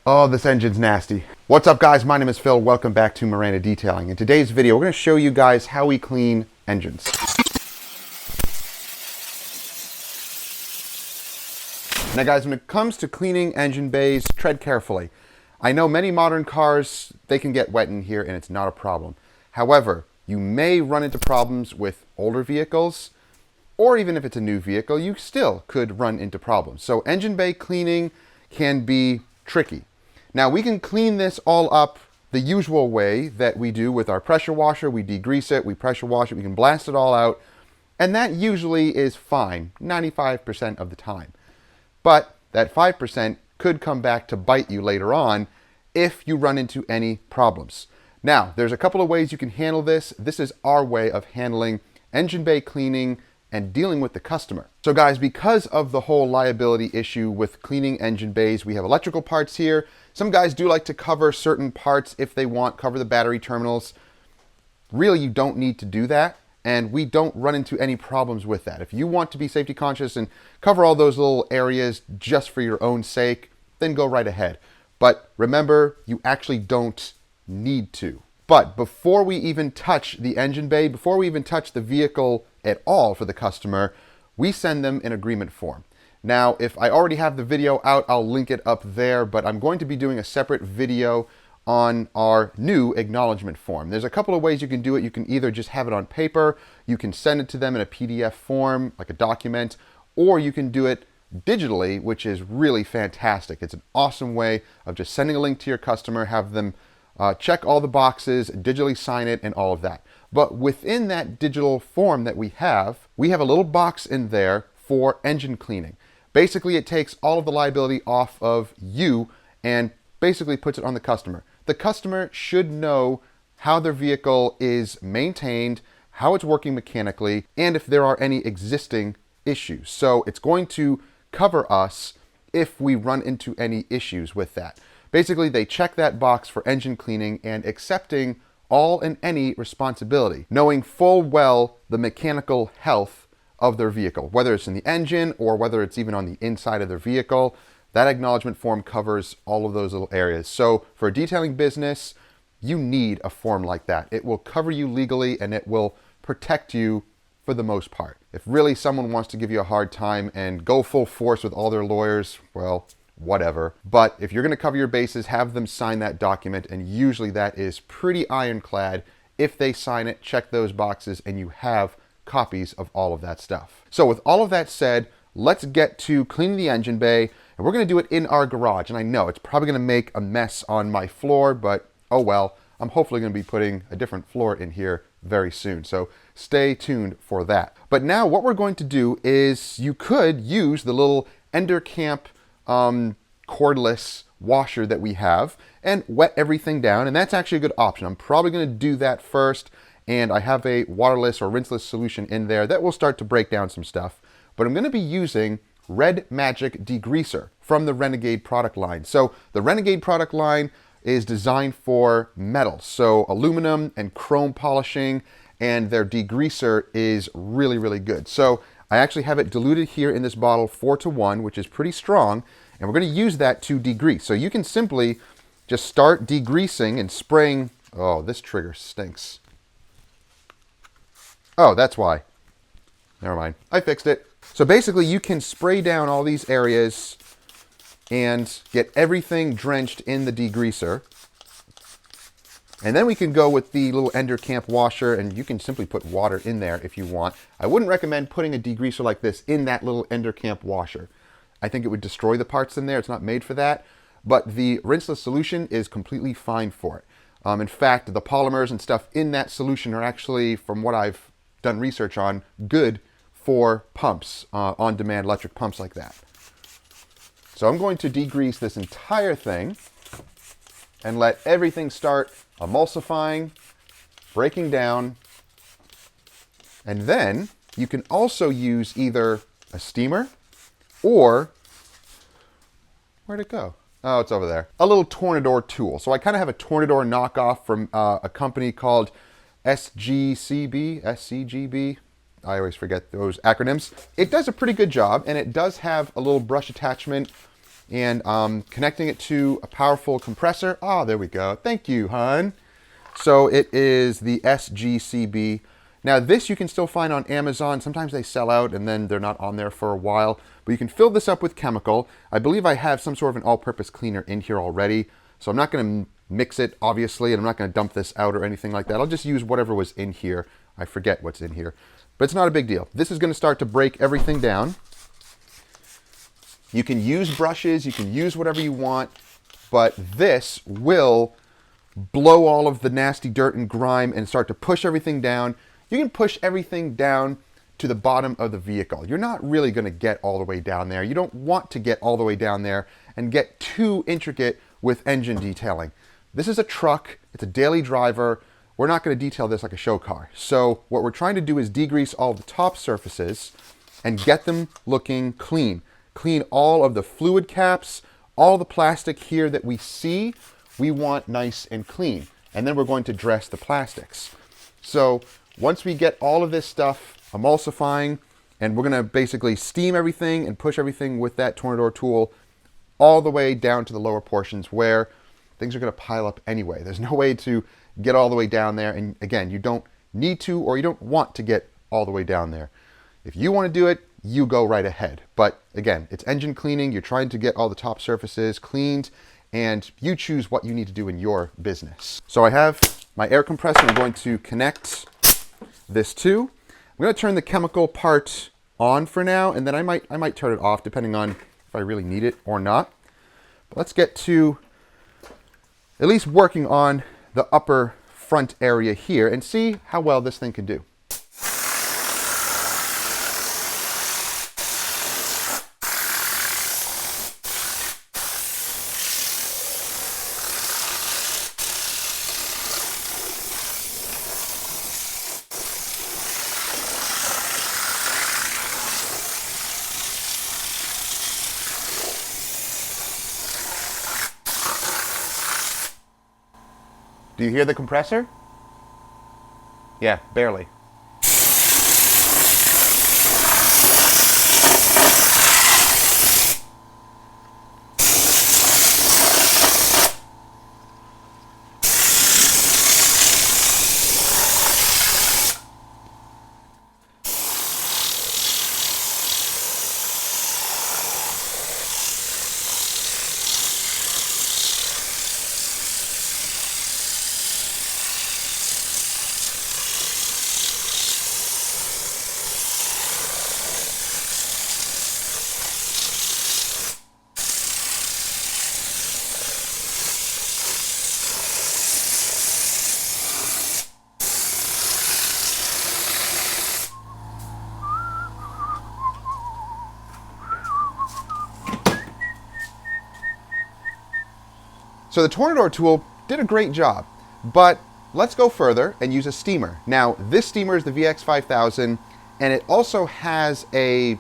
Oh, this engine's nasty. What's up, guys? My name is Phil. Welcome back to Miranda Detailing. In today's video, we're going to show you guys how we clean engines. Now, guys, when it comes to cleaning engine bays, tread carefully. I know many modern cars, they can get wet in here and it's not a problem. However, you may run into problems with older vehicles, or even if it's a new vehicle, you still could run into problems. So engine bay cleaning can be tricky. Now, we can clean this all up the usual way that we do with our pressure washer. We degrease it, we pressure wash it, we can blast it all out, and that usually is fine 95% of the time. But that 5% could come back to bite you later on if you run into any problems. Now, there's a couple of ways you can handle this. This is our way of handling engine bay cleaning and dealing with the customer. So guys, because of the whole liability issue with cleaning engine bays, we have electrical parts here. Some guys do like to cover certain parts if they want, cover the battery terminals. Really, you don't need to do that, and we don't run into any problems with that. If you want to be safety conscious and cover all those little areas just for your own sake, then go right ahead. But remember, you actually don't need to. But before we even touch the engine bay, before we even touch the vehicle at all for the customer, we send them an agreement form. Now, if I already have the video out, I'll link it up there, but I'm going to be doing a separate video on our new acknowledgement form. There's a couple of ways you can do it. You can either just have it on paper, you can send it to them in a PDF form, like a document, or you can do it digitally, which is really fantastic. It's an awesome way of just sending a link to your customer, have them check all the boxes, digitally sign it, and all of that. But within that digital form that we have a little box in there for engine cleaning. Basically, it takes all of the liability off of you and basically puts it on the customer. The customer should know how their vehicle is maintained, how it's working mechanically, and if there are any existing issues. So it's going to cover us if we run into any issues with that. Basically, they check that box for engine cleaning and accepting all and any responsibility, knowing full well the mechanical health of their vehicle, whether it's in the engine or whether it's even on the inside of their vehicle. That acknowledgement form covers all of those little areas. So for a detailing business, you need a form like that. It will cover you legally and it will protect you for the most part. If really someone wants to give you a hard time and go full force with all their lawyers, well, whatever. But if you're going to cover your bases, have them sign that document, and usually that is pretty ironclad. If they sign it, check those boxes, and you have copies of all of that stuff. So with all of that said, let's get to cleaning the engine bay, and we're going to do it in our garage. And I know it's probably going to make a mess on my floor, but oh well. I'm hopefully going to be putting a different floor in here very soon, so stay tuned for that. But now what we're going to do is, you could use the little Endercamp cordless washer that we have and wet everything down, and that's actually a good option. I'm probably going to do that first, and I have a waterless or rinseless solution in there that will start to break down some stuff. But I'm going to be using Red Magic Degreaser from the Renegade product line. So the Renegade product line is designed for metal, so aluminum and chrome polishing, and their degreaser is really, really good. So I actually have it diluted here in this bottle 4:1, which is pretty strong, and we're going to use that to degrease. So you can simply just start degreasing and spraying. Oh, this trigger stinks. Oh, that's why. Never mind. I fixed it. So basically, you can spray down all these areas and get everything drenched in the degreaser. And then we can go with the little Endercamp washer, and you can simply put water in there if you want. I wouldn't recommend putting a degreaser like this in that little Endercamp washer. I think it would destroy the parts in there. It's not made for that. But the rinseless solution is completely fine for it. In fact, the polymers and stuff in that solution are actually, from what I've done research on, good for pumps, on-demand electric pumps like that. So I'm going to degrease this entire thing and let everything start emulsifying, breaking down. And then you can also use either a steamer or, where'd it go? Oh, it's over there. A little Tornador tool. So I kind of have a Tornador knockoff from a company called SCGB. I always forget those acronyms. It does a pretty good job, and it does have a little brush attachment and connecting it to a powerful compressor. Ah, there we go. Thank you, hon. So it is the SGCB. Now this you can still find on Amazon. Sometimes they sell out and then they're not on there for a while. But you can fill this up with chemical. I believe I have some sort of an all-purpose cleaner in here already. So I'm not going to mix it, obviously, and I'm not going to dump this out or anything like that. I'll just use whatever was in here. I forget what's in here. But it's not a big deal. This is going to start to break everything down. You can use brushes, you can use whatever you want, but this will blow all of the nasty dirt and grime and start to push everything down. You can push everything down to the bottom of the vehicle. You're not really going to get all the way down there. You don't want to get all the way down there and get too intricate with engine detailing. This is a truck, it's a daily driver. We're not going to detail this like a show car. So what we're trying to do is degrease all the top surfaces and get them looking clean. Clean all of the fluid caps, all the plastic here that we see, we want nice and clean. And then we're going to dress the plastics. So once we get all of this stuff emulsifying, and we're going to basically steam everything and push everything with that Tornador tool all the way down to the lower portions where things are going to pile up anyway. There's no way to get all the way down there. And again, you don't need to, or you don't want to get all the way down there. If you want to do it, you go right ahead. But again, it's engine cleaning. You're trying to get all the top surfaces cleaned, and you choose what you need to do in your business. So I have my air compressor I'm going to connect this to. I'm going to turn the chemical part on for now, and then I might turn it off depending on if I really need it or not. But let's get to at least working on the upper front area here and see how well this thing can do. Do you hear the compressor? Yeah, barely. So the Tornador tool did a great job, but let's go further and use a steamer. Now, this steamer is the VX5000, and it also has a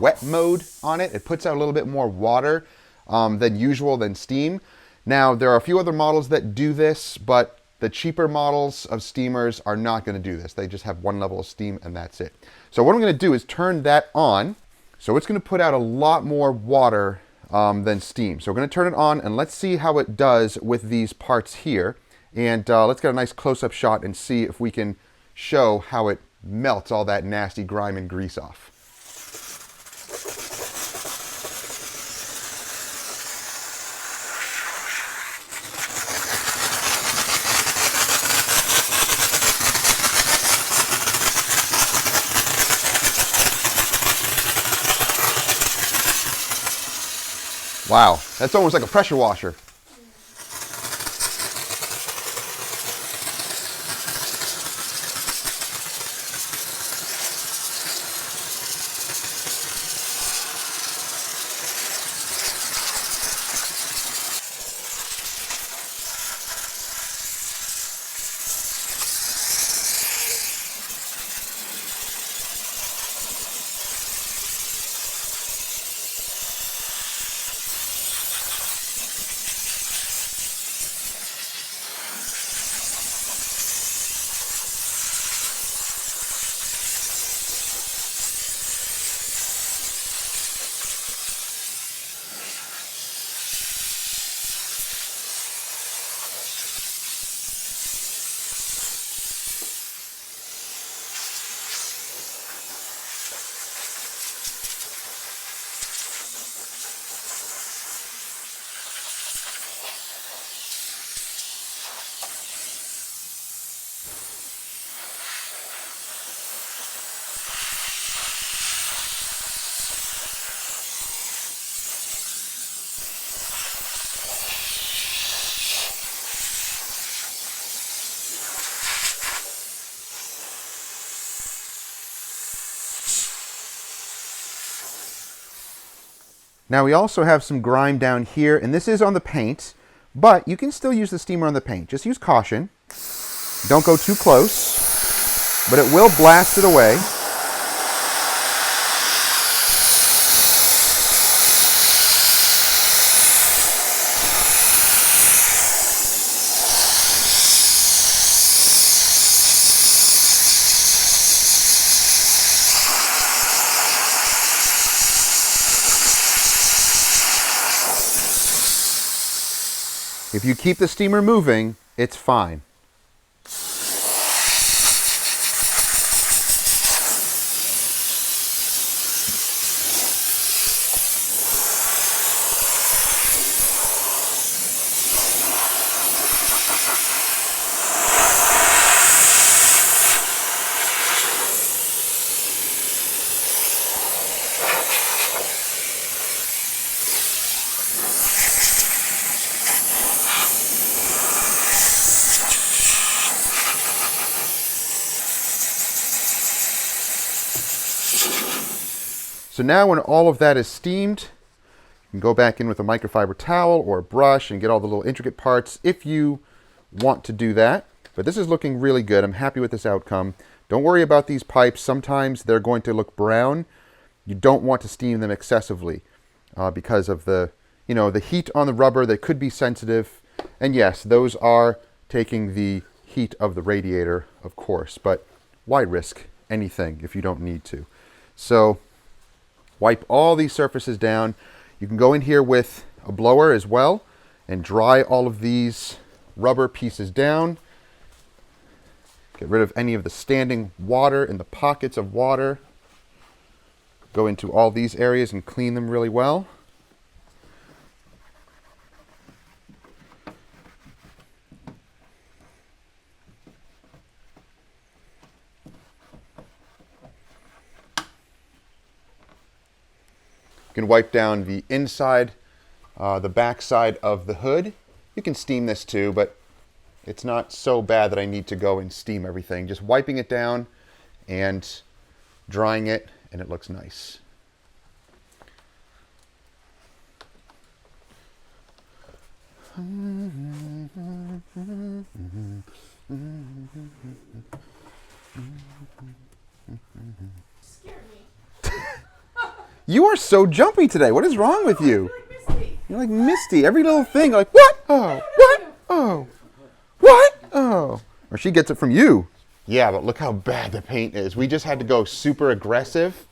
wet mode on it. It puts out a little bit more water than usual, than steam. Now, there are a few other models that do this, but the cheaper models of steamers are not going to do this. They just have one level of steam, and that's it. So what I'm going to do is turn that on. So it's going to put out a lot more water than steam. So we're going to turn it on, and let's see how it does with these parts here. And let's get a nice close-up shot and see if we can show how it melts all that nasty grime and grease off. Wow, that's almost like a pressure washer. Now we also have some grime down here, and this is on the paint, but you can still use the steamer on the paint. Just use caution. Don't go too close, but it will blast it away. If you keep the steamer moving, it's fine. So now when all of that is steamed, you can go back in with a microfiber towel or a brush and get all the little intricate parts if you want to do that. But this is looking really good. I'm happy with this outcome. Don't worry about these pipes. Sometimes they're going to look brown. You don't want to steam them excessively because of the heat on the rubber. They could be sensitive. And yes, those are taking the heat of the radiator, of course. But why risk anything if you don't need to? So wipe all these surfaces down. You can go in here with a blower as well and dry all of these rubber pieces down. Get rid of any of the standing water and the pockets of water. Go into all these areas and clean them really well. You can wipe down the inside, the back side of the hood. You can steam this too, but it's not so bad that I need to go and steam everything. Just wiping it down and drying it, and it looks nice. You are so jumpy today. What is wrong with you? You're like Misty. Every little thing, like, what? Oh, what? Oh, what? Oh. Or she gets it from you. Yeah, but look how bad the paint is. We just had to go super aggressive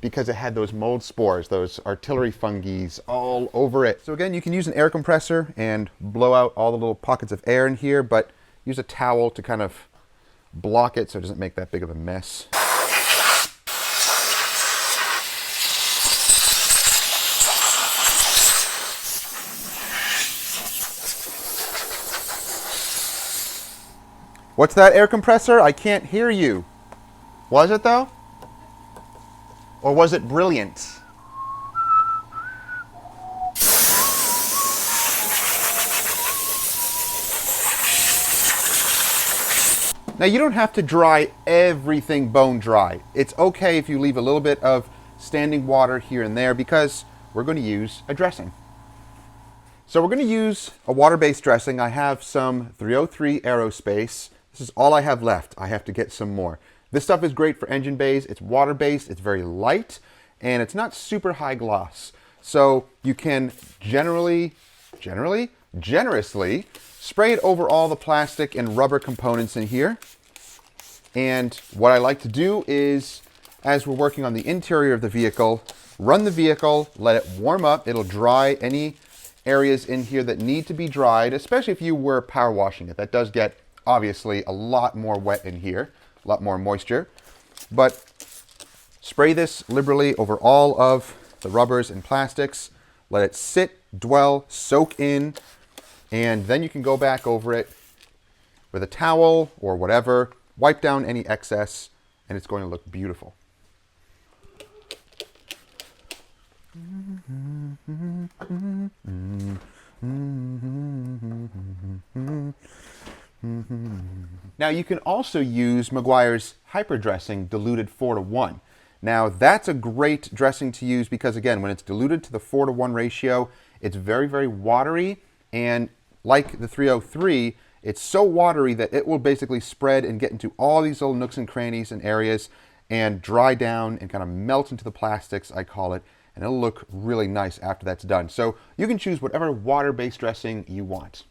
because it had those mold spores, those artillery fungi all over it. So again, you can use an air compressor and blow out all the little pockets of air in here, but use a towel to kind of block it so it doesn't make that big of a mess. What's that, air compressor? I can't hear you. Was it though? Or was it brilliant? Now you don't have to dry everything bone dry. It's okay if you leave a little bit of standing water here and there because we're going to use a dressing. So we're going to use a water-based dressing. I have some 303 Aerospace. This is all I have left. I have to get some more. This stuff is great for engine bays. It's water-based, it's very light, and it's not super high gloss. So you can generously spray it over all the plastic and rubber components in here. And what I like to do is, as we're working on the interior of the vehicle, run the vehicle, let it warm up. It'll dry any areas in here that need to be dried, especially if you were power washing it. That does get obviously a lot more wet in here, a lot more moisture. But spray this liberally over all of the rubbers and plastics. Let it sit, dwell, soak in, and then you can go back over it with a towel or whatever, wipe down any excess, and it's going to look beautiful. Now you can also use Meguiar's Hyper Dressing diluted 4:1. Now, that's a great dressing to use because, again, when it's diluted to the 4:1 ratio, it's very, very watery. And like the 303, it's so watery that it will basically spread and get into all these little nooks and crannies and areas and dry down and kind of melt into the plastics, I call it. And it'll look really nice after that's done. So you can choose whatever water-based dressing you want.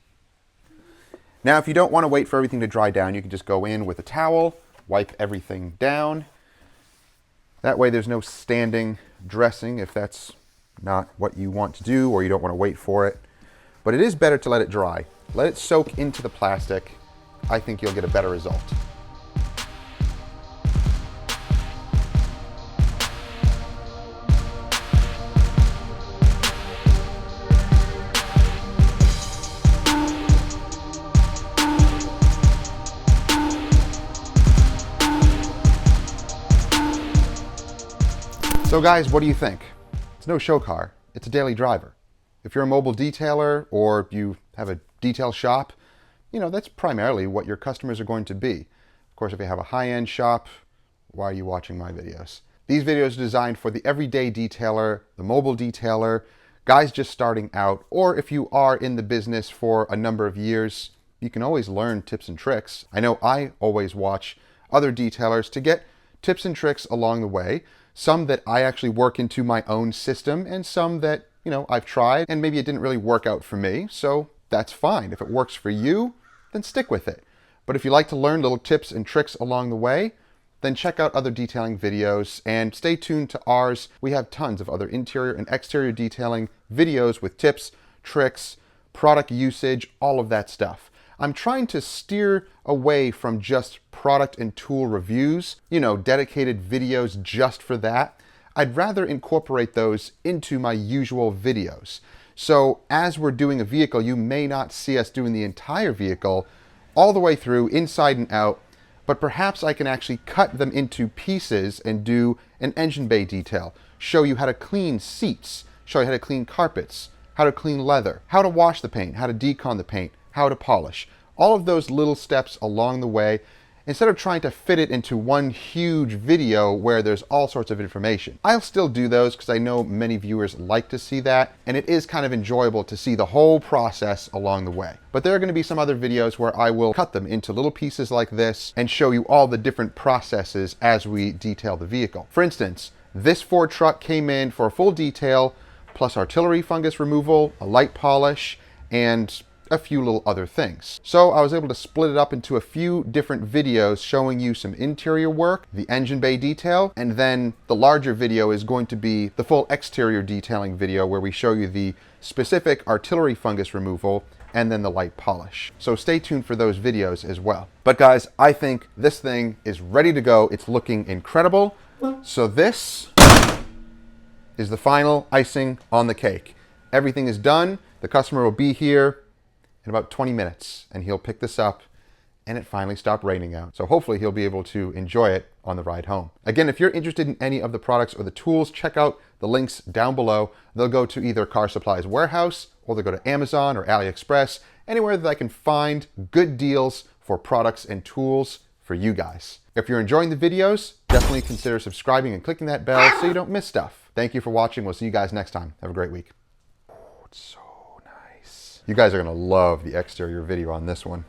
Now, if you don't want to wait for everything to dry down, you can just go in with a towel, wipe everything down. That way there's no standing dressing if that's not what you want to do or you don't want to wait for it. But it is better to let it dry. Let it soak into the plastic. I think you'll get a better result. So guys, what do you think? It's no show car, it's a daily driver. If you're a mobile detailer or you have a detail shop, you know, that's primarily what your customers are going to be. Of course, if you have a high-end shop, why are you watching my videos? These videos are designed for the everyday detailer, the mobile detailer, guys just starting out, or if you are in the business for a number of years, you can always learn tips and tricks. I know I always watch other detailers to get tips and tricks along the way. Some that I actually work into my own system and some that, you know, I've tried and maybe it didn't really work out for me. So that's fine. If it works for you, then stick with it. But if you like to learn little tips and tricks along the way, then check out other detailing videos and stay tuned to ours. We have tons of other interior and exterior detailing videos with tips, tricks, product usage, all of that stuff. I'm trying to steer away from just product and tool reviews, you know, dedicated videos just for that. I'd rather incorporate those into my usual videos. So as we're doing a vehicle, you may not see us doing the entire vehicle all the way through, inside and out, but perhaps I can actually cut them into pieces and do an engine bay detail, show you how to clean seats, show you how to clean carpets, how to clean leather, how to wash the paint, how to decon the paint, how to polish. All of those little steps along the way, instead of trying to fit it into one huge video where there's all sorts of information. I'll still do those because I know many viewers like to see that, and it is kind of enjoyable to see the whole process along the way. But there are going to be some other videos where I will cut them into little pieces like this and show you all the different processes as we detail the vehicle. For instance, this Ford truck came in for a full detail, plus artillery fungus removal, a light polish, and a few little other things. So I was able to split it up into a few different videos showing you some interior work, the engine bay detail, and then the larger video is going to be the full exterior detailing video where we show you the specific artillery fungus removal and then the light polish. So stay tuned for those videos as well. But guys, I think this thing is ready to go. It's looking incredible. So this is the final icing on the cake. Everything is done. The customer will be here in about 20 minutes and he'll pick this up, and it finally stopped raining out. So hopefully he'll be able to enjoy it on the ride home. Again, if you're interested in any of the products or the tools, check out the links down below. They'll go to either Car Supply's warehouse or they'll go to Amazon or AliExpress, anywhere that I can find good deals for products and tools for you guys. If you're enjoying the videos, definitely consider subscribing and clicking that bell so you don't miss stuff. Thank you for watching. We'll see you guys next time. Have a great week. Oh, it's so nice. You guys are gonna love the exterior video on this one.